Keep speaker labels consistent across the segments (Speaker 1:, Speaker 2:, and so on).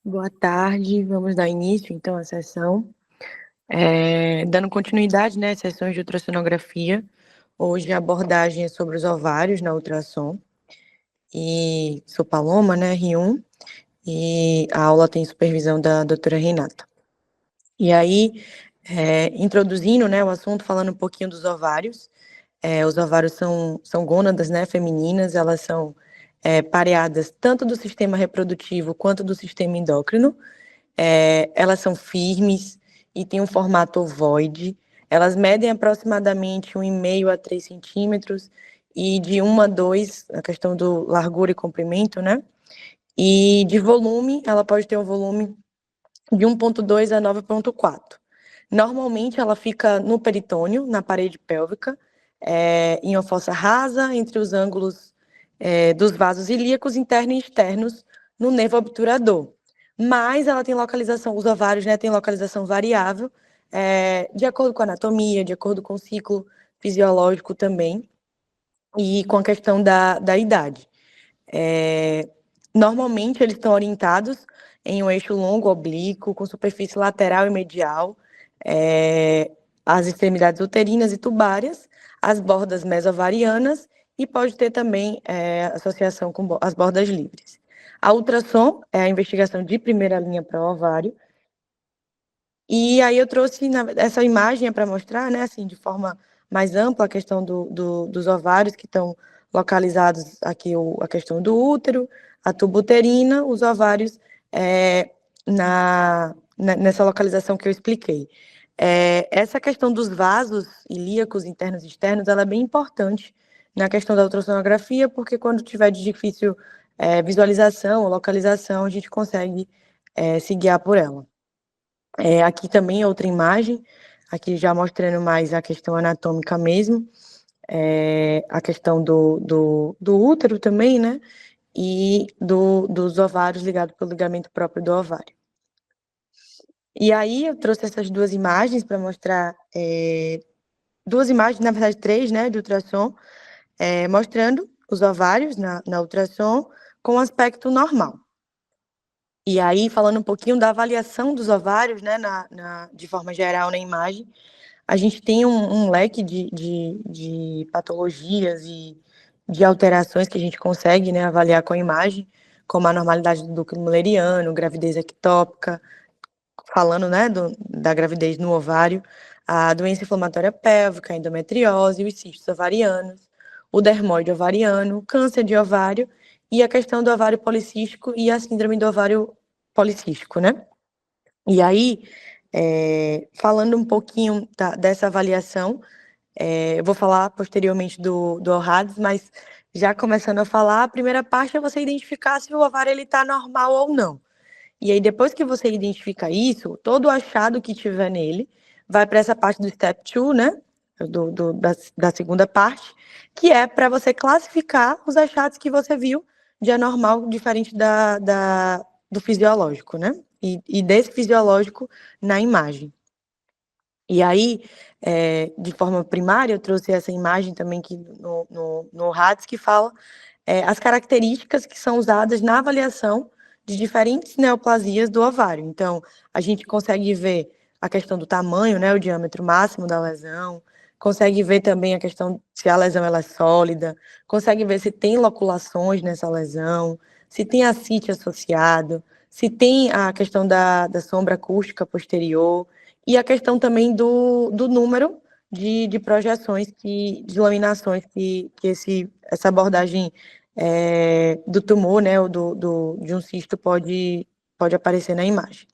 Speaker 1: Boa tarde, vamos dar início então à sessão. Dando continuidade, né, às sessões de ultrassonografia. Hoje a abordagem é sobre os ovários na ultrassom. E sou Paloma, né, R1, e a aula tem supervisão da doutora Renata. E aí, introduzindo, né, o assunto, falando um pouquinho dos ovários. Os ovários são gônadas, né, femininas, elas são pareadas tanto do sistema reprodutivo quanto do sistema endócrino. Elas são firmes e têm um formato ovoide. Elas medem aproximadamente 1,5 a 3 centímetros e de 1 a 2, a questão do largura e comprimento, né? E de volume, ela pode ter um volume de 1,2 a 9,4. Normalmente, ela fica no peritônio, na parede pélvica, em uma fossa rasa, entre os ângulos dos vasos ilíacos internos e externos, no nervo obturador. Mas ela tem localização, os ovários, né, têm localização variável, de acordo com a anatomia, de acordo com o ciclo fisiológico também, e com a questão da idade. Normalmente, eles estão orientados em um eixo longo oblíquo, com superfície lateral e medial, as extremidades uterinas e tubárias, as bordas mesovarianas, e pode ter também associação com as bordas livres. A ultrassom é a investigação de primeira linha para o ovário. E aí eu trouxe essa imagem para mostrar, né, assim, de forma mais ampla, a questão dos ovários que estão localizados aqui, a questão do útero, a tuba uterina, os ovários nessa localização que eu expliquei. Essa questão dos vasos ilíacos internos e externos, ela é bem importante na questão da ultrassonografia, porque quando tiver de difícil visualização ou localização, a gente consegue se guiar por ela. Aqui também é outra imagem, aqui já mostrando mais a questão anatômica mesmo, a questão do útero também, né? E dos ovários ligados pelo ligamento próprio do ovário. E aí eu trouxe essas duas imagens para mostrar, duas imagens, na verdade 3, né, de ultrassom, mostrando os ovários na ultrassom com aspecto normal. E aí, falando um pouquinho da avaliação dos ovários, né, de forma geral na imagem, a gente tem um leque de patologias e de alterações que a gente consegue, né, avaliar com a imagem, como a normalidade do núcleo mulleriano, gravidez ectópica, falando, né, da gravidez no ovário, a doença inflamatória pélvica, a endometriose, os cistos ovarianos, o dermóide ovariano, câncer de ovário e a questão do ovário policístico e a síndrome do ovário policístico, né? E aí, falando um pouquinho dessa avaliação, eu vou falar posteriormente do ORADS, mas já começando a falar, a primeira parte é você identificar se o ovário está normal ou não. E aí, depois que você identifica isso, todo o achado que tiver nele vai para essa parte do step 2, né? Da segunda parte, que é para você classificar os achados que você viu de anormal, diferente do fisiológico, né? E desse fisiológico na imagem. E aí, de forma primária, eu trouxe essa imagem também que no RADS, que fala as características que são usadas na avaliação de diferentes neoplasias do ovário. Então, a gente consegue ver a questão do tamanho, né, o diâmetro máximo da lesão, consegue ver também a questão se a lesão ela é sólida, consegue ver se tem loculações nessa lesão, se tem ascite associado, se tem a questão da sombra acústica posterior, e a questão também do número de projeções, de laminações que essa abordagem do tumor, né, ou de um cisto pode aparecer na imagem.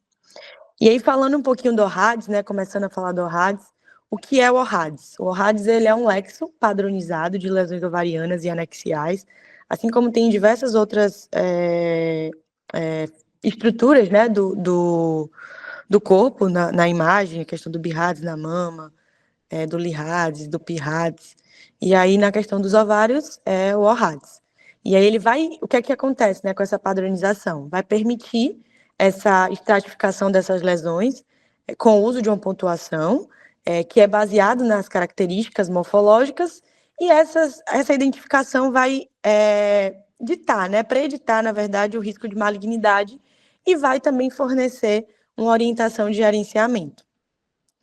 Speaker 1: E aí, falando um pouquinho do ORADS, né, começando a falar do ORADS, o que é o ORADS? O ORADS ele é um lexo padronizado de lesões ovarianas e anexiais, assim como tem diversas outras estruturas, né, do corpo na imagem, a questão do BIRADS na mama, do LIRADS, do PIRADS, e aí na questão dos ovários é o ORADS. E aí o que é que acontece, né, com essa padronização? Vai permitir essa estratificação dessas lesões com o uso de uma pontuação que é baseado nas características morfológicas, e essa identificação vai ditar, né, preditar, na verdade, o risco de malignidade e vai também fornecer uma orientação de gerenciamento.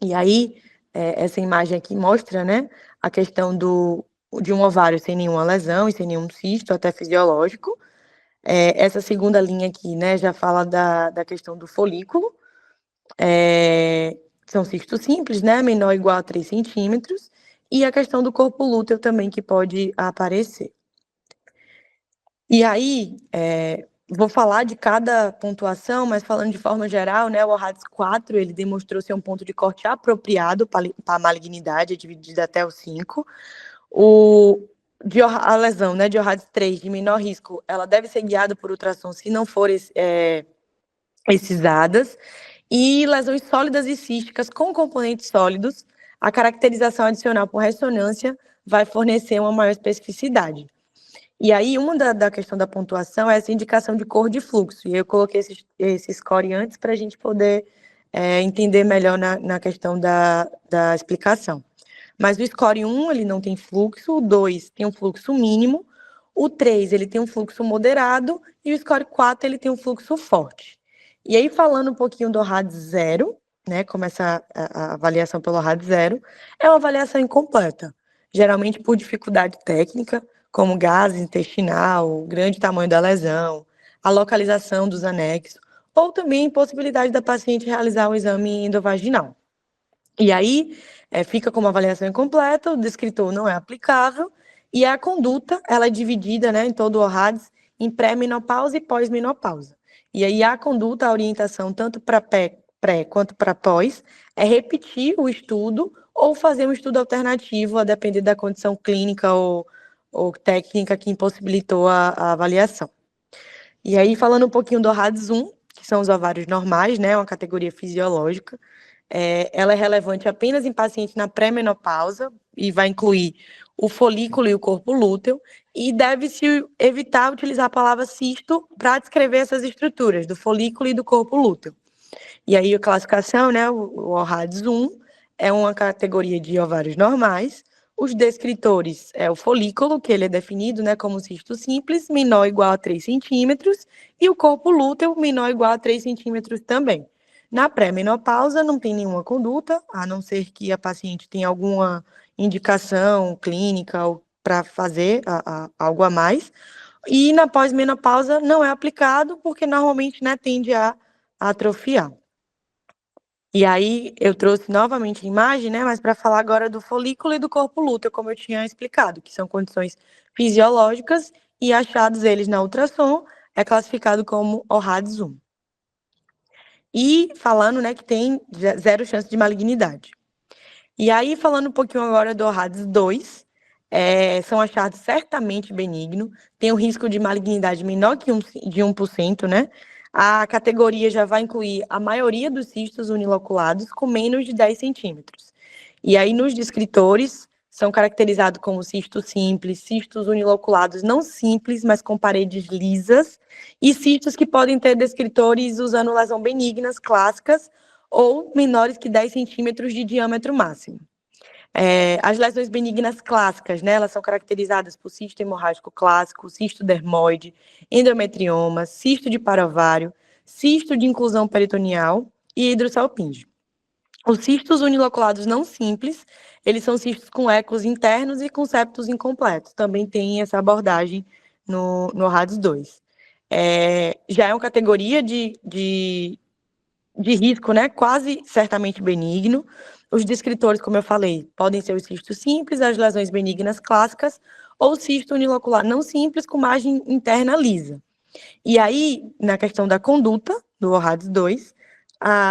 Speaker 1: E aí, essa imagem aqui mostra, né, a questão de um ovário sem nenhuma lesão e sem nenhum cisto, até fisiológico. Essa segunda linha aqui, né, já fala da questão do folículo. São cistos simples, né, menor ou igual a 3 centímetros. E a questão do corpo lúteo também, que pode aparecer. E aí, vou falar de cada pontuação, mas falando de forma geral, né, o OHADS 4, ele demonstrou ser um ponto de corte apropriado para a malignidade, dividido até o 5. A lesão, né, de OHADS 3, de menor risco, ela deve ser guiada por ultrassom se não for excisadas. E lesões sólidas e císticas com componentes sólidos, a caracterização adicional por ressonância vai fornecer uma maior especificidade. E aí, uma da questão da pontuação é essa indicação de cor de fluxo. E eu coloquei esse score antes para a gente poder entender melhor na questão da explicação. Mas o score 1, ele não tem fluxo, o 2 tem um fluxo mínimo, o 3, ele tem um fluxo moderado, e o score 4, ele tem um fluxo forte. E aí, falando um pouquinho do OHADS 0, né, como a avaliação pelo OHADS 0, é uma avaliação incompleta, geralmente por dificuldade técnica, como gases intestinal, grande tamanho da lesão, a localização dos anexos, ou também impossibilidade da paciente realizar um exame endovaginal. E aí, fica como avaliação incompleta, o descritor não é aplicável, e a conduta, ela é dividida, né, em todo o OHADS, em pré-menopausa e pós-menopausa. E aí, a conduta, a orientação, tanto para pré quanto para pós, é repetir o estudo ou fazer um estudo alternativo, a depender da condição clínica ou técnica que impossibilitou a avaliação. E aí, falando um pouquinho do OHADS 1, que são os ovários normais, né, uma categoria fisiológica, ela é relevante apenas em pacientes na pré-menopausa e vai incluir o folículo e o corpo lúteo, e deve-se evitar utilizar a palavra cisto para descrever essas estruturas do folículo e do corpo lúteo. E aí a classificação, né, o OHADS 1 é uma categoria de ovários normais. Os descritores é o folículo, que ele é definido, né, como cisto simples, menor ou igual a 3 centímetros, e o corpo lúteo, menor ou igual a 3 centímetros também. Na pré-menopausa, não tem nenhuma conduta, a não ser que a paciente tenha alguma indicação clínica para fazer algo a mais. E na pós-menopausa não é aplicado, porque normalmente, né, tende a atrofiar. E aí, eu trouxe novamente a imagem, né, mas para falar agora do folículo e do corpo lúteo, como eu tinha explicado, que são condições fisiológicas e achados eles na ultrassom, é classificado como OHADS 1. E falando, né, que tem 0 chance de malignidade. E aí, falando um pouquinho agora do OHADS 2, são achados certamente benignos, tem um risco de malignidade menor que de 1%, né? A categoria já vai incluir a maioria dos cistos uniloculados com menos de 10 centímetros. E aí, nos descritores, são caracterizados como cistos simples, cistos uniloculados não simples, mas com paredes lisas, e cistos que podem ter descritores usando lesão benignas clássicas ou menores que 10 centímetros de diâmetro máximo. As lesões benignas clássicas, né, elas são caracterizadas por cisto hemorrágico clássico, cisto dermoide, endometrioma, cisto de parovário, cisto de inclusão peritoneal e hidrossalpinge. Os cistos uniloculados não simples, eles são cistos com ecos internos e com septos incompletos. Também tem essa abordagem no OHADS 2. Já é uma categoria de risco, né, quase certamente benigno. Os descritores, como eu falei, podem ser os cistos simples, as lesões benignas clássicas, ou cisto unilocular não simples com margem interna lisa. E aí, na questão da conduta, do OHADS 2,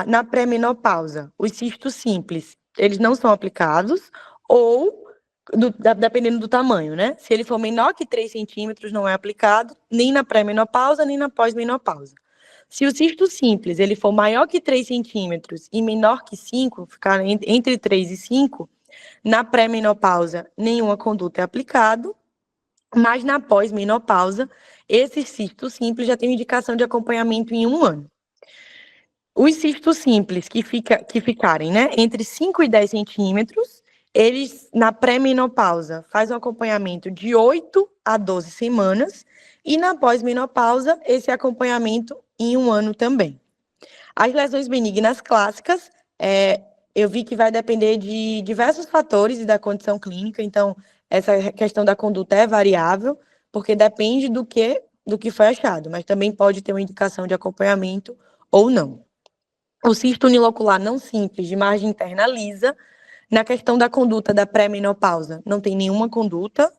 Speaker 1: na pré-menopausa, os cistos simples, eles não são aplicados, ou, dependendo do tamanho, né? Se ele for menor que 3 centímetros, não é aplicado, nem na pré-menopausa, nem na pós-menopausa. Se o cisto simples ele for maior que 3 centímetros e menor que 5, ficar entre 3 e 5, na pré-menopausa, nenhuma conduta é aplicado, mas na pós-menopausa, esse cisto simples já tem indicação de acompanhamento em 1 ano. Os cistos simples que ficarem, né, entre 5 e 10 centímetros, eles, na pré-menopausa, fazem um acompanhamento de 8 a 12 semanas, E na pós-menopausa, esse acompanhamento em 1 ano também. As lesões benignas clássicas, eu vi que vai depender de diversos fatores e da condição clínica, então essa questão da conduta é variável, porque depende do que foi achado, mas também pode ter uma indicação de acompanhamento ou não. O cisto unilocular não simples de margem interna lisa, na questão da conduta da pré-menopausa, não tem nenhuma conduta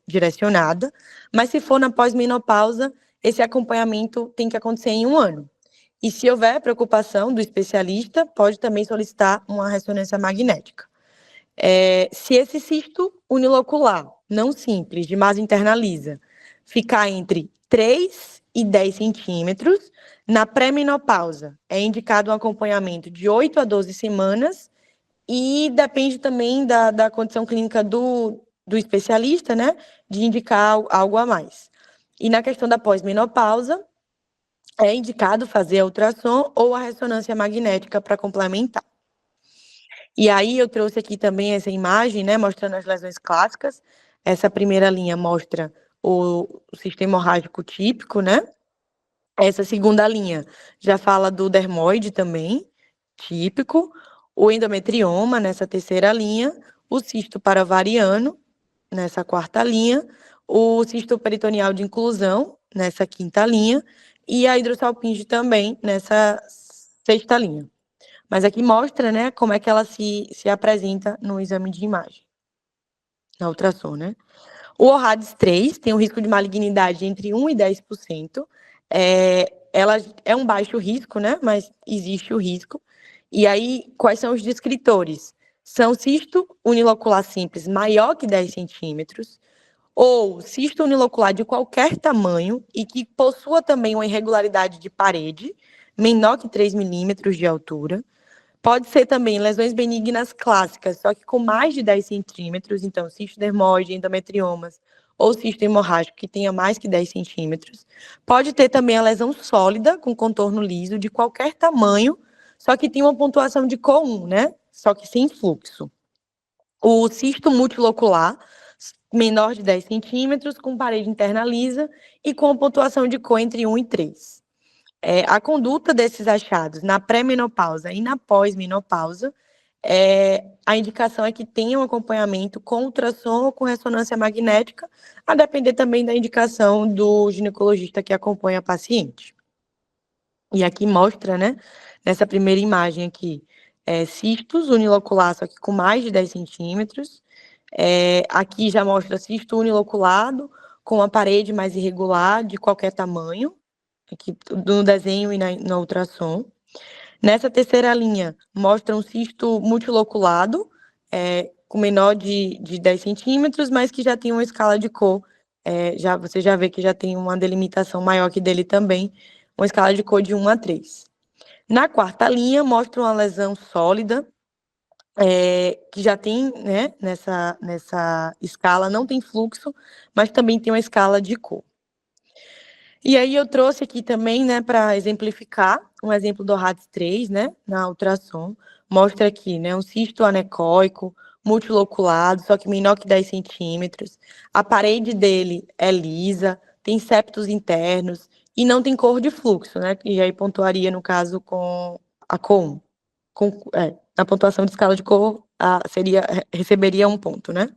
Speaker 1: direcionada, mas se for na pós-menopausa, esse acompanhamento tem que acontecer em 1 ano. E se houver preocupação do especialista, pode também solicitar uma ressonância magnética. Se esse cisto unilocular, não simples, de margem interna lisa, ficar entre 3 e 10 centímetros, na pré-menopausa é indicado um acompanhamento de 8 a 12 semanas e depende também da condição clínica do especialista, né, de indicar algo a mais. E na questão da pós-menopausa, é indicado fazer a ultrassom ou a ressonância magnética para complementar. E aí eu trouxe aqui também essa imagem, né, mostrando as lesões clássicas. Essa primeira linha mostra o sistema hemorrágico típico, né? Essa segunda linha já fala do dermoide também, típico, o endometrioma nessa terceira linha, o cisto paravariano nessa quarta linha, o cisto peritoneal de inclusão nessa quinta linha e a hidrossalpinge também nessa sexta linha. Mas aqui mostra, né, como é que ela se apresenta no exame de imagem, na ultrassom, né? O ORADS 3 tem um risco de malignidade entre 1 e 10%. Ela é um baixo risco, né? Mas existe o risco. E aí, quais são os descritores? São cisto unilocular simples maior que 10 centímetros, ou cisto unilocular de qualquer tamanho e que possua também uma irregularidade de parede, menor que 3 milímetros de altura. Pode ser também lesões benignas clássicas, só que com mais de 10 centímetros, então cisto dermoide, endometriomas ou cisto hemorrágico que tenha mais que 10 centímetros. Pode ter também a lesão sólida, com contorno liso, de qualquer tamanho, só que tem uma pontuação de cor 1, né? Só que sem fluxo. O cisto multilocular, menor de 10 centímetros, com parede interna lisa e com pontuação de cor entre 1 e 3. A conduta desses achados na pré-menopausa e na pós-menopausa, a indicação é que tenha um acompanhamento com ultrassom ou com ressonância magnética, a depender também da indicação do ginecologista que acompanha a paciente. E aqui mostra, né, nessa primeira imagem aqui, cistos unilocular, só que com mais de 10 centímetros. Aqui já mostra cisto uniloculado, com a parede mais irregular, de qualquer tamanho, aqui no desenho e na ultrassom. Nessa terceira linha, mostra um cisto multiloculado, com menor de 10 centímetros, mas que já tem uma escala de cor, você já vê que já tem uma delimitação maior que dele também, uma escala de cor de 1 a 3. Na quarta linha, mostra uma lesão sólida, que já tem, né, nessa escala, não tem fluxo, mas também tem uma escala de cor. E aí eu trouxe aqui também, né, para exemplificar, um exemplo do ORADS 3, né, na ultrassom, mostra aqui, né, um cisto anecoico, multiloculado, só que menor que 10 centímetros, a parede dele é lisa, tem septos internos e não tem cor de fluxo, né, que aí pontuaria, no caso, com a cor 1. Na pontuação de escala de cor, receberia 1 ponto, né?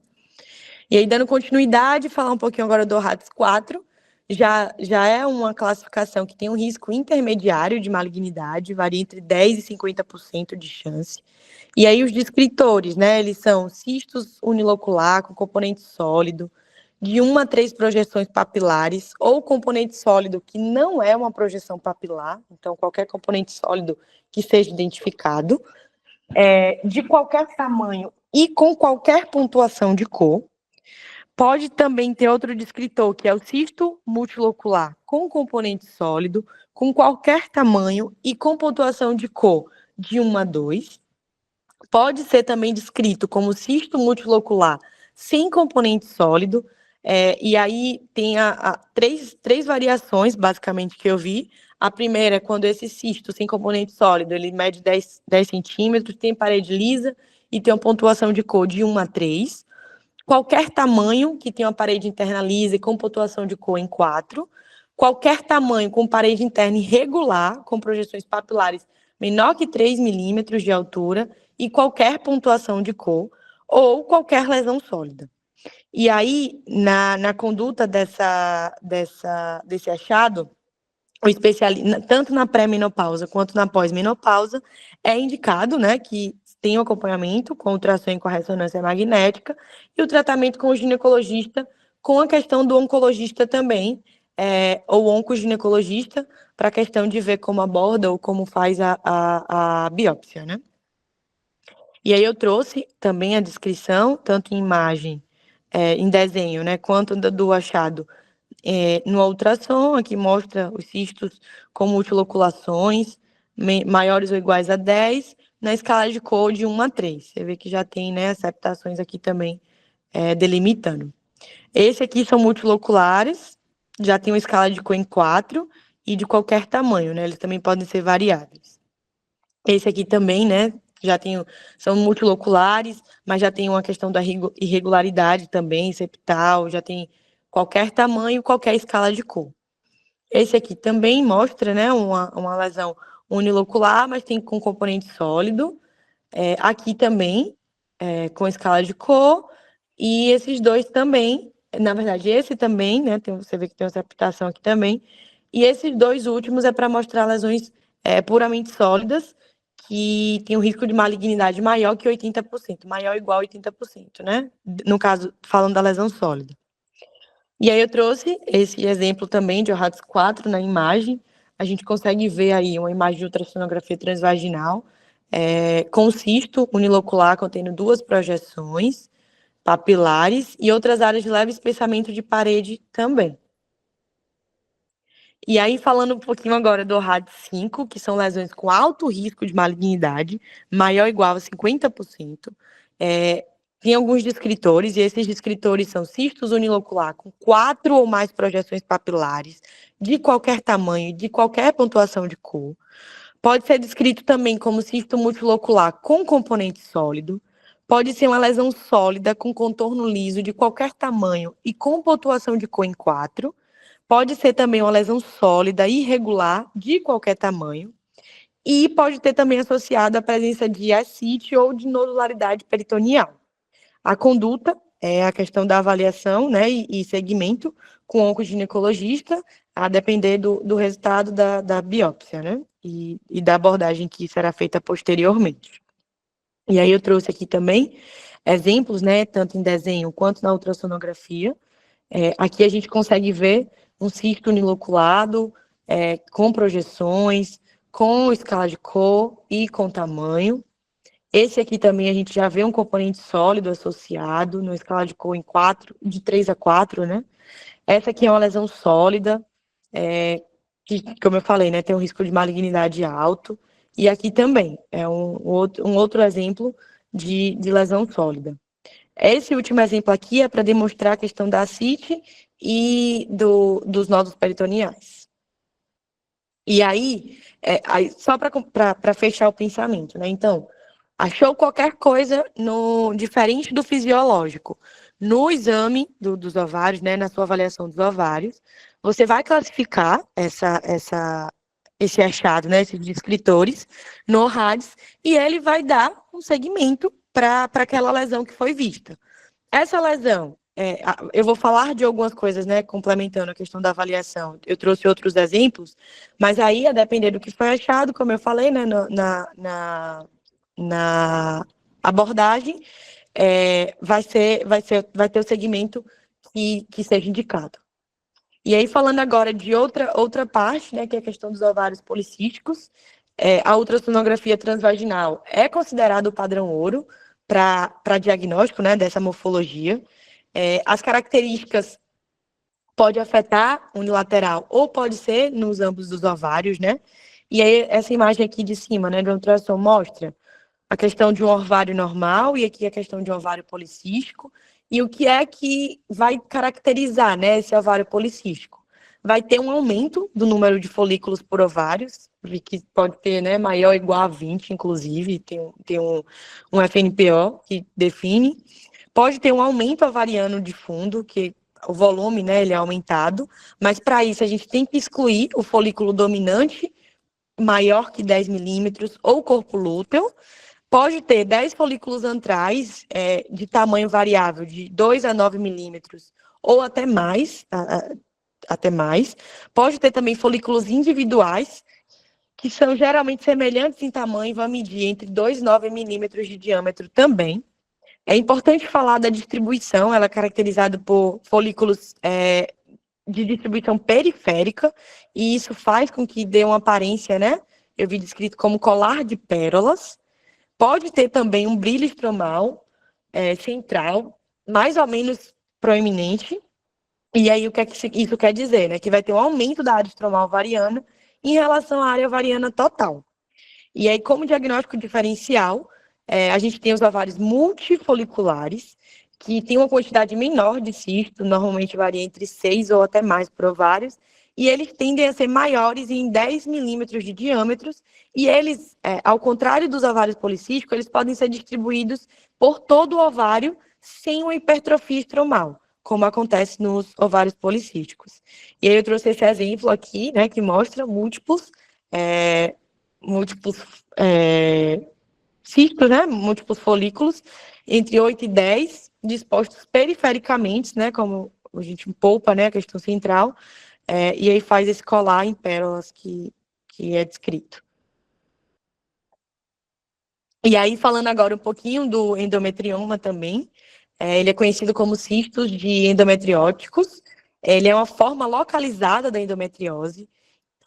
Speaker 1: E aí, dando continuidade, falar um pouquinho agora do ORADS 4, já é uma classificação que tem um risco intermediário de malignidade, varia entre 10% e 50% de chance. E aí os descritores, né, eles são cistos unilocular com componente sólido, de 1 a 3 projeções papilares, ou componente sólido que não é uma projeção papilar, então qualquer componente sólido que seja identificado, de qualquer tamanho e com qualquer pontuação de cor. Pode também ter outro descritor, que é o cisto multilocular com componente sólido, com qualquer tamanho e com pontuação de cor de 1 a 2. Pode ser também descrito como cisto multilocular sem componente sólido, e aí tem três variações, basicamente, que eu vi. A primeira é quando esse cisto sem componente sólido, ele mede 10 centímetros, tem parede lisa e tem uma pontuação de cor de 1 a 3. qualquer tamanho que tenha uma parede interna lisa e com pontuação de cor em 4, qualquer tamanho com parede interna irregular, com projeções papilares menor que 3 milímetros de altura e qualquer pontuação de cor, ou qualquer lesão sólida. E aí, na conduta desse achado, o especialista, tanto na pré-menopausa quanto na pós-menopausa, é indicado, né, que tem o acompanhamento com ultrassom e com a ressonância magnética e o tratamento com o ginecologista, com a questão do oncologista também, ou oncoginecologista, para a questão de ver como aborda ou como faz a biópsia, né? E aí eu trouxe também a descrição, tanto em imagem, em desenho, né, quanto do achado no ultrassom. Aqui mostra os cistos com multiloculações, maiores ou iguais a 10, na escala de cor de 1 a 3. Você vê que já tem, né, as septações aqui também delimitando. Esse aqui são multiloculares, já tem uma escala de cor em 4 e de qualquer tamanho, né? Eles também podem ser variáveis. Esse aqui também, né? Já tem, são multiloculares, mas já tem uma questão da irregularidade também, septal, já tem qualquer tamanho, qualquer escala de cor. Esse aqui também mostra, né, uma lesão unilocular, mas tem com componente sólido. Aqui também, com escala de cor, e esses dois também, na verdade, esse também, né, você vê que tem uma septação aqui também, e esses dois últimos é para mostrar lesões puramente sólidas, que tem um risco de malignidade maior que 80%, maior ou igual a 80%, né? No caso, falando da lesão sólida. E aí eu trouxe esse exemplo também de OHADS 4 na imagem. A gente consegue ver aí uma imagem de ultrassonografia transvaginal, com cisto unilocular contendo 2 projeções papilares e outras áreas de leve espessamento de parede também. E aí, falando um pouquinho agora do OHADS 5, que são lesões com alto risco de malignidade, maior ou igual a 50%, tem alguns descritores, e esses descritores são cistos unilocular com 4 ou mais projeções papilares, de qualquer tamanho, de qualquer pontuação de cor. Pode ser descrito também como cisto multilocular com componente sólido. Pode ser uma lesão sólida com contorno liso de qualquer tamanho e com pontuação de cor em 4. Pode ser também uma lesão sólida, irregular, de qualquer tamanho. E pode ter também associado a presença de ascite ou de nodularidade peritoneal. A conduta é a questão da avaliação, né, e segmento com o oncoginecologista, a depender do resultado da biópsia, né, e da abordagem que será feita posteriormente. E aí eu trouxe aqui também exemplos, né, tanto em desenho quanto na ultrassonografia. Aqui a gente consegue ver um cisto uniloculado, com projeções, com escala de cor e com tamanho. Esse aqui também a gente já vê um componente sólido associado, numa escala de cor em 4, de 3 a 4, né? Essa aqui é uma lesão sólida, que, como eu falei, né, tem um risco de malignidade alto. E aqui também é um outro exemplo de lesão sólida. Esse último exemplo aqui é para demonstrar a questão da ascite e dos nódulos peritoneais. E aí só para fechar o pensamento, né? Então, achou qualquer coisa diferente do fisiológico no exame dos ovários, né? Na sua avaliação dos ovários, você vai classificar esse achado, né? Esses descritores no OHADS, e ele vai dar um segmento para aquela lesão que foi vista. Essa lesão, eu vou falar de algumas coisas, né, complementando a questão da avaliação. Eu trouxe outros exemplos, mas aí, a depender do que foi achado, como eu falei, né, na abordagem, vai ter o segmento que seja indicado. E aí, falando agora de outra parte, né, que é a questão dos ovários policísticos, a ultrassonografia transvaginal é considerado o padrão ouro para diagnóstico, né, dessa morfologia. As características podem afetar unilateral ou pode ser nos ambos dos ovários, né? E aí, essa imagem aqui de cima, né, do ultrassom mostra a questão de um ovário normal e aqui a questão de um ovário policístico. E o que é que vai caracterizar, né, esse ovário policístico? Vai ter um aumento do número de folículos por ovários, que pode ter, né, maior ou igual a 20, inclusive, tem um FNPO que define. pode ter um aumento ovariano de fundo, que o volume, né, ele é aumentado, mas para isso a gente tem que excluir o folículo dominante maior que 10 milímetros ou corpo lúteo. Pode ter 10 folículos antrais de tamanho variável, de 2 a 9 milímetros ou até mais, até mais. Pode ter também folículos individuais, que são geralmente semelhantes em tamanho e vão medir entre 2 e 9 milímetros de diâmetro também. É importante falar da distribuição, ela é caracterizada por folículos de distribuição periférica, e isso faz com que dê uma aparência, né? Eu vi descrito como colar de pérolas. Pode ter também um brilho estromal central, mais ou menos proeminente. E aí, o que é que isso quer dizer? Né? Que vai ter um aumento da área estromal ovariana em relação à área ovariana total. E aí, como diagnóstico diferencial, a gente tem os ovários multifoliculares, que tem uma quantidade menor de cisto, normalmente varia entre 6 ou até mais por ovários, e eles tendem a ser maiores em 10 milímetros de diâmetros, e eles, ao contrário dos ovários policísticos, eles podem ser distribuídos por todo o ovário sem uma hipertrofia estromal, como acontece nos ovários policísticos. E aí eu trouxe esse exemplo aqui, né, que mostra múltiplos cistos, né, múltiplos folículos, entre 8 e 10, dispostos perifericamente, né, como a gente poupa, né, a questão central, e aí faz esse colar em pérolas que é descrito. E aí, falando agora um pouquinho do endometrioma também, ele é conhecido como cistos de endometrióticos, ele é uma forma localizada da endometriose.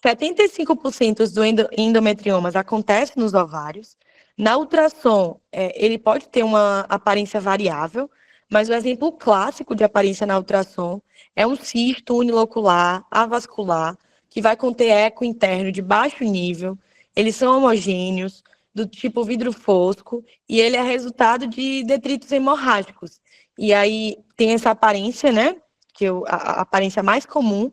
Speaker 1: 75% dos endometriomas acontecem nos ovários. Na ultrassom, ele pode ter uma aparência variável, mas o exemplo clássico de aparência na ultrassom é um cisto unilocular, avascular, que vai conter eco interno de baixo nível. Eles são homogêneos, do tipo vidro fosco, e ele é resultado de detritos hemorrágicos. E aí tem essa aparência, né? Que a aparência mais comum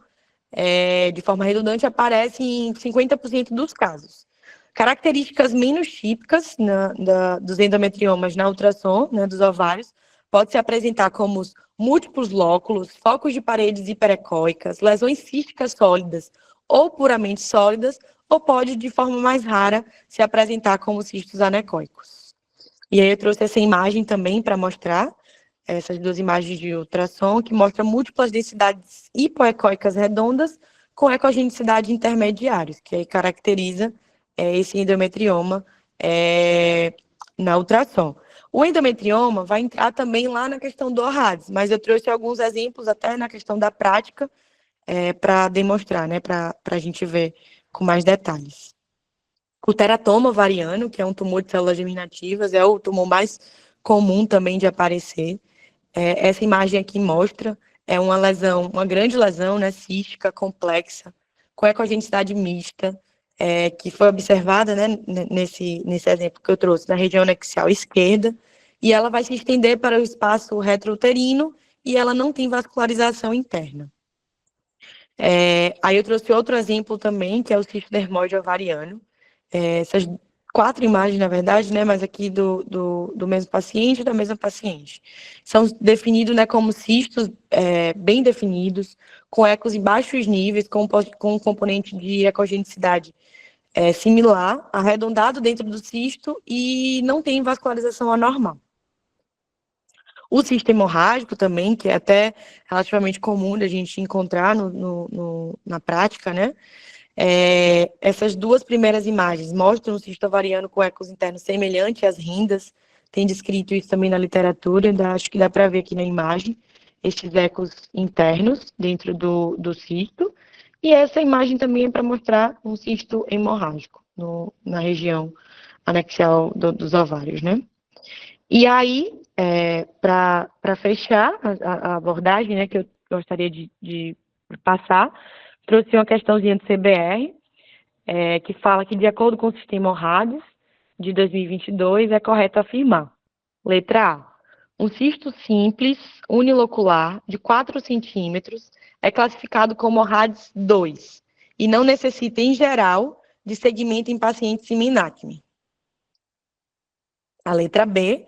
Speaker 1: de forma redundante, aparece em 50% dos casos. Características menos típicas dos endometriomas na ultrassom, né, dos ovários, pode se apresentar como os múltiplos lóculos, focos de paredes hiperecóicas, lesões císticas sólidas ou puramente sólidas, ou pode, de forma mais rara, se apresentar como cistos anecoicos. E aí eu trouxe essa imagem também para mostrar, essas duas imagens de ultrassom, que mostram múltiplas densidades hipoecóicas redondas com ecogenicidade intermediários, que aí caracteriza esse endometrioma na ultrassom. O endometrioma vai entrar também lá na questão do ORADS, mas eu trouxe alguns exemplos até na questão da prática para demonstrar, né, para a gente ver com mais detalhes. O teratoma ovariano, que é um tumor de células germinativas, é o tumor mais comum também de aparecer. Essa imagem aqui mostra uma lesão, uma grande lesão, né, cística, complexa, com ecogenicidade mista, que foi observada, né, nesse exemplo que eu trouxe, na região anexial esquerda, e ela vai se estender para o espaço retrouterino e ela não tem vascularização interna. Aí eu trouxe outro exemplo também, que é o cisto dermoide ovariano. Essas 4 imagens, na verdade, né, mas aqui do mesmo paciente e da mesma paciente. São definidos, né, como cistos bem definidos, com ecos em baixos níveis, com um componente de ecogenicidade similar, arredondado dentro do cisto e não tem vascularização anormal. O cisto hemorrágico também, que é até relativamente comum da gente encontrar na prática, né? Essas duas primeiras imagens mostram o cisto ovariano com ecos internos semelhantes às rindas, tem descrito isso também na literatura, acho que dá para ver aqui na imagem, estes ecos internos dentro do cisto, e essa imagem também é para mostrar um cisto hemorrágico na região anexial dos ovários, né? E aí, para fechar a abordagem, né, que eu gostaria de passar, trouxe uma questãozinha do CBR, que fala que, de acordo com o sistema ORADS de 2022, é correto afirmar: letra A, um cisto simples, unilocular, de 4 centímetros, é classificado como ORADS 2 e não necessita, em geral, de segmento em pacientes sem acne. A letra B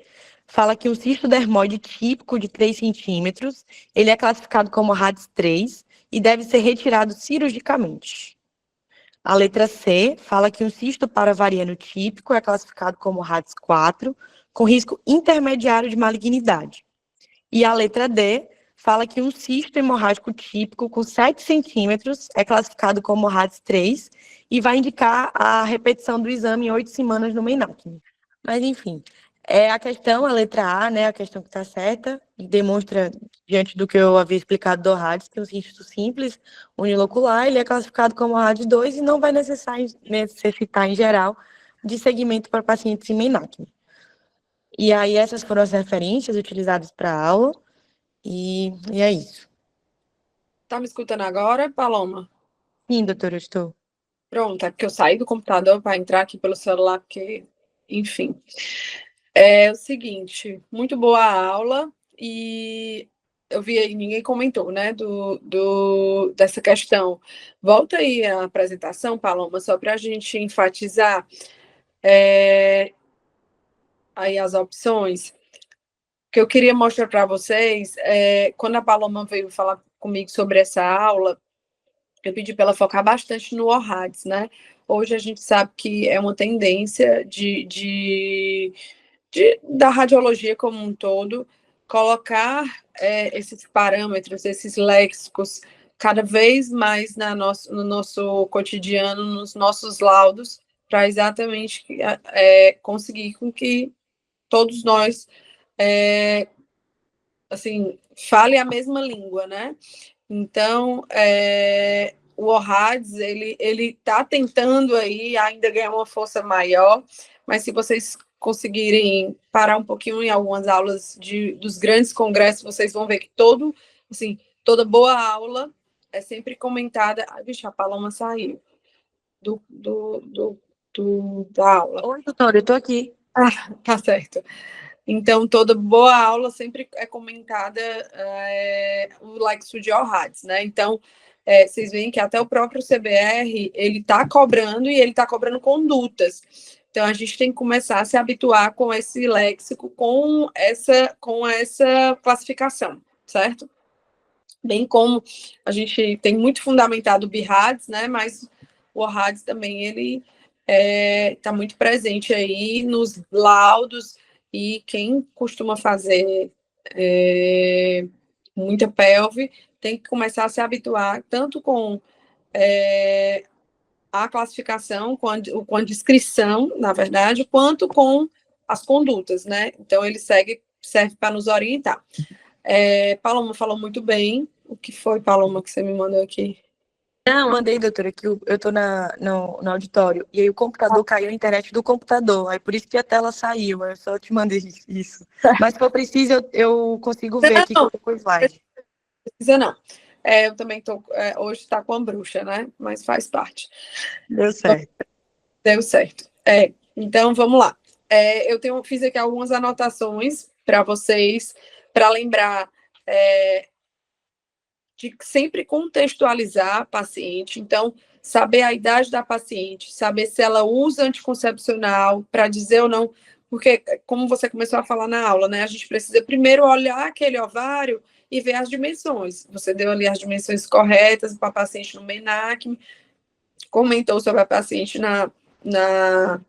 Speaker 1: fala que um cisto dermoide típico de 3 centímetros, ele é classificado como RADS 3 e deve ser retirado cirurgicamente. A letra C fala que um cisto paravariano típico é classificado como RADS 4, com risco intermediário de malignidade. E a letra D fala que um cisto hemorrágico típico com 7 centímetros é classificado como RADS 3 e vai indicar a repetição do exame em 8 semanas no MENAC. Mas, enfim, a questão, a letra A, né, a questão que está certa, e demonstra, diante do que eu havia explicado do RADS, que é um cisto simples, unilocular, ele é classificado como RADS 2 e não vai necessitar, em geral, de segmento para pacientes em MENAC. E aí, essas foram as referências utilizadas para a aula. E é isso.
Speaker 2: Tá me escutando agora, Paloma?
Speaker 1: Sim, doutora, eu estou.
Speaker 2: Pronto, é porque eu saí do computador para entrar aqui pelo celular, porque, enfim. É o seguinte, muito boa a aula, e eu vi aí, ninguém comentou, né, dessa questão. Volta aí a apresentação, Paloma, só para a gente enfatizar aí as opções. Que eu queria mostrar para vocês, quando a Paloma veio falar comigo sobre essa aula, eu pedi para ela focar bastante no ORADS, né? Hoje a gente sabe que é uma tendência da radiologia como um todo, colocar esses parâmetros, esses léxicos, cada vez mais no nosso cotidiano, nos nossos laudos, para exatamente conseguir com que todos nós assim, fale a mesma língua, né? Então, o ORADS, ele está tentando aí ainda ganhar uma força maior, mas se vocês conseguirem parar um pouquinho em algumas aulas dos grandes congressos, vocês vão ver que toda boa aula é sempre comentada. Ai, bicho, a Paloma saiu da aula.
Speaker 1: Oi, doutora, eu estou aqui.
Speaker 2: Ah, tá certo. Então, toda boa aula sempre é comentada o Lexo de Orhades, né? Então, vocês veem que até o próprio CBR, ele está cobrando e ele está cobrando condutas. Então, a gente tem que começar a se habituar com esse léxico, com essa classificação, certo? Bem como a gente tem muito fundamentado o BIRADS, né? Mas o ORADS também, ele está muito presente aí nos laudos, e quem costuma fazer muita pelve tem que começar a se habituar tanto com a classificação, com a descrição, na verdade, quanto com as condutas, né? Então, ele serve para nos orientar. Paloma falou muito bem. O que foi, Paloma, que você me mandou aqui?
Speaker 1: Não, mandei, doutora, que eu estou no auditório. E aí o computador caiu a internet do computador. Aí por isso que a tela saiu. Eu só te mandei isso. Mas se for preciso, eu consigo ver aqui
Speaker 2: Não,
Speaker 1: com o slide.
Speaker 2: precisa não. Eu também estou. Hoje está com a bruxa, né? Mas faz parte.
Speaker 1: Deu certo.
Speaker 2: Deu certo. Então, vamos lá. Fiz aqui algumas anotações para vocês, para lembrar de sempre contextualizar a paciente. Então, saber a idade da paciente, saber se ela usa anticoncepcional, para dizer ou não, porque, como você começou a falar na aula, né, a gente precisa primeiro olhar aquele ovário e ver as dimensões. Você deu ali as dimensões corretas para a paciente no MENAC, comentou sobre a paciente na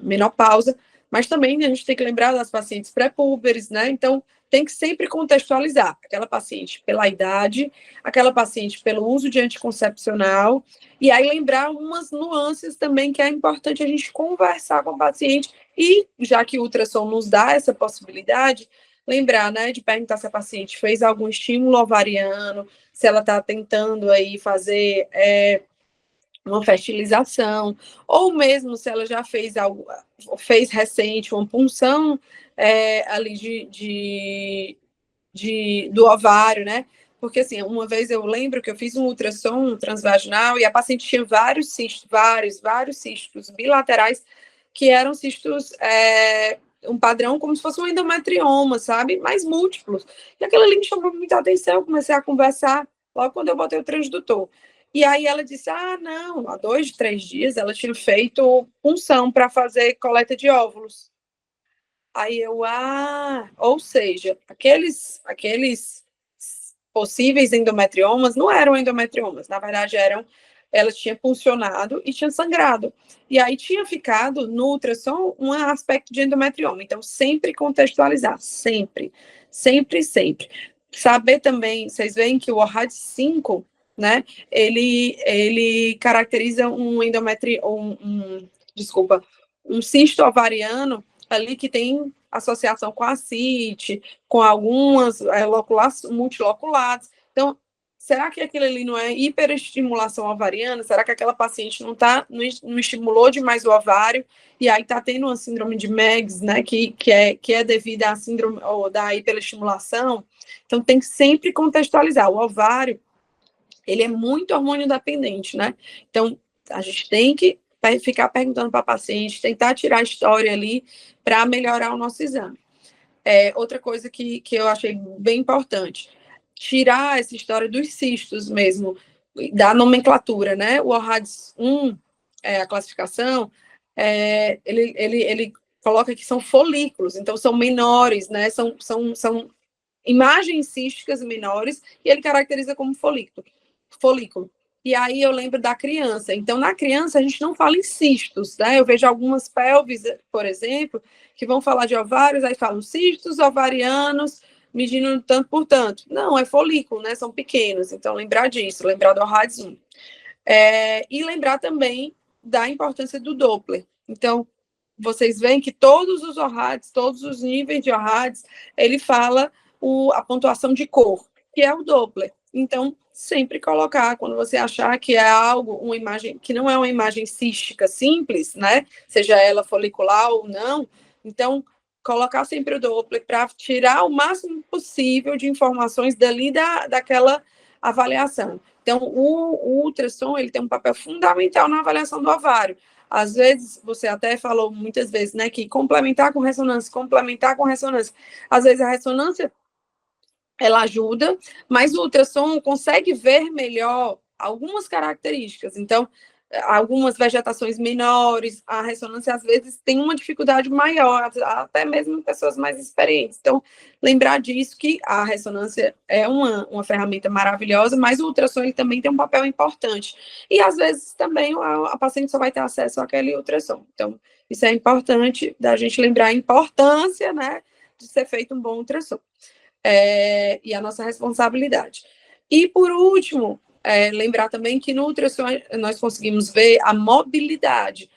Speaker 2: menopausa, mas também a gente tem que lembrar das pacientes pré-púberes, né? Então, tem que sempre contextualizar aquela paciente pela idade, aquela paciente pelo uso de anticoncepcional, e aí lembrar umas nuances também que é importante a gente conversar com o paciente, e já que o ultrassom nos dá essa possibilidade, lembrar, né, de perguntar se a paciente fez algum estímulo ovariano, se ela está tentando aí fazer uma fertilização, ou mesmo se ela já fez recente uma punção ali do ovário, né? Porque, assim, uma vez eu lembro que eu fiz um ultrassom transvaginal e a paciente tinha vários cistos, vários cistos bilaterais, que eram cistos, um padrão como se fosse um endometrioma, sabe? Mas múltiplos. E aquilo ali me chamou muita atenção, eu comecei a conversar logo quando eu botei o transdutor. E aí ela disse, não, há 2, 3 dias ela tinha feito punção para fazer coleta de óvulos. Aí ou seja, aqueles possíveis endometriomas não eram endometriomas, na verdade elas tinham funcionado e tinham sangrado. E aí tinha ficado no ultrassom um aspecto de endometrioma. Então, sempre contextualizar, sempre, sempre, sempre. Saber também, vocês veem que o ORAD 5, né, ele caracteriza um cisto ovariano ali que tem associação com a CIT, com algumas multiloculadas. Então, será que aquilo ali não é hiperestimulação ovariana? Será que aquela paciente não estimulou demais o ovário e aí está tendo uma síndrome de Meggs, né, que é devida à síndrome ou da hiperestimulação? Então, tem que sempre contextualizar. O ovário, ele é muito hormônio dependente, né? Então, a gente tem que ficar perguntando para a paciente, tentar tirar a história ali para melhorar o nosso exame. Outra coisa que eu achei bem importante, tirar essa história dos cistos mesmo, da nomenclatura, né? O ORADS 1, a classificação, ele coloca que são folículos, então são menores, né? São imagens císticas menores, e ele caracteriza como folículo. E aí eu lembro da criança. Então, na criança, a gente não fala em cistos, né? Eu vejo algumas pelvis, por exemplo, que vão falar de ovários, aí falam cistos ovarianos, medindo tanto por tanto. Não, é folículo, né? São pequenos. Então, lembrar disso, lembrar do ORADS 1. E lembrar também da importância do Doppler. Então, vocês veem que todos os ORADs, todos os níveis de ORADs, ele fala a pontuação de cor, que é o Doppler. Então, sempre colocar, quando você achar que é uma imagem, que não é uma imagem cística simples, né? Seja ela folicular ou não, então, colocar sempre o Doppler para tirar o máximo possível de informações dali daquela avaliação. Então, o ultrassom, ele tem um papel fundamental na avaliação do ovário. Às vezes, você até falou muitas vezes, né, que complementar com ressonância. Às vezes a ressonância, ela ajuda, mas o ultrassom consegue ver melhor algumas características. Então, algumas vegetações menores, a ressonância às vezes tem uma dificuldade maior, até mesmo pessoas mais experientes. Então, lembrar disso, que a ressonância é uma ferramenta maravilhosa, mas o ultrassom ele também tem um papel importante. E às vezes também a paciente só vai ter acesso àquele ultrassom. Então, isso é importante da gente lembrar a importância, né, de ser feito um bom ultrassom. E a nossa responsabilidade. E, por último, lembrar também que no ultrassom nós conseguimos ver a mobilidade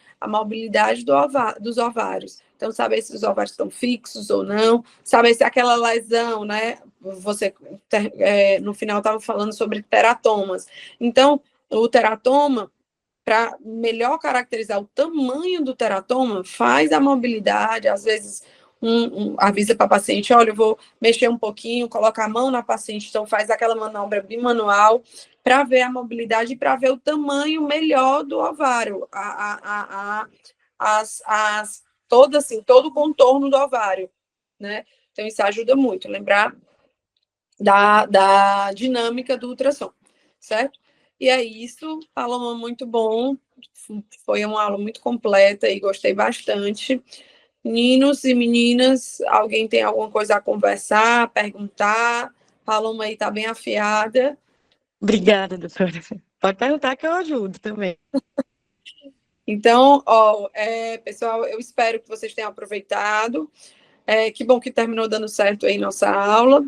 Speaker 2: dos ovários. Então, saber se os ovários estão fixos ou não, saber se aquela lesão, né? Você, no final, estava falando sobre teratomas. Então, o teratoma, para melhor caracterizar o tamanho do teratoma, faz a mobilidade, às vezes avisa para a paciente, olha, eu vou mexer um pouquinho, coloca a mão na paciente, então faz aquela manobra bimanual para ver a mobilidade e para ver o tamanho melhor do ovário, todo o contorno do ovário, né? Então, isso ajuda muito, lembrar da dinâmica do ultrassom, certo? E é isso, Paloma, muito bom, foi uma aula muito completa e gostei bastante. Meninos e meninas, alguém tem alguma coisa a conversar, perguntar? Paloma aí está bem afiada.
Speaker 1: Obrigada, doutora. Pode perguntar que eu ajudo também.
Speaker 2: Então, pessoal, eu espero que vocês tenham aproveitado. Que bom que terminou dando certo aí nossa aula.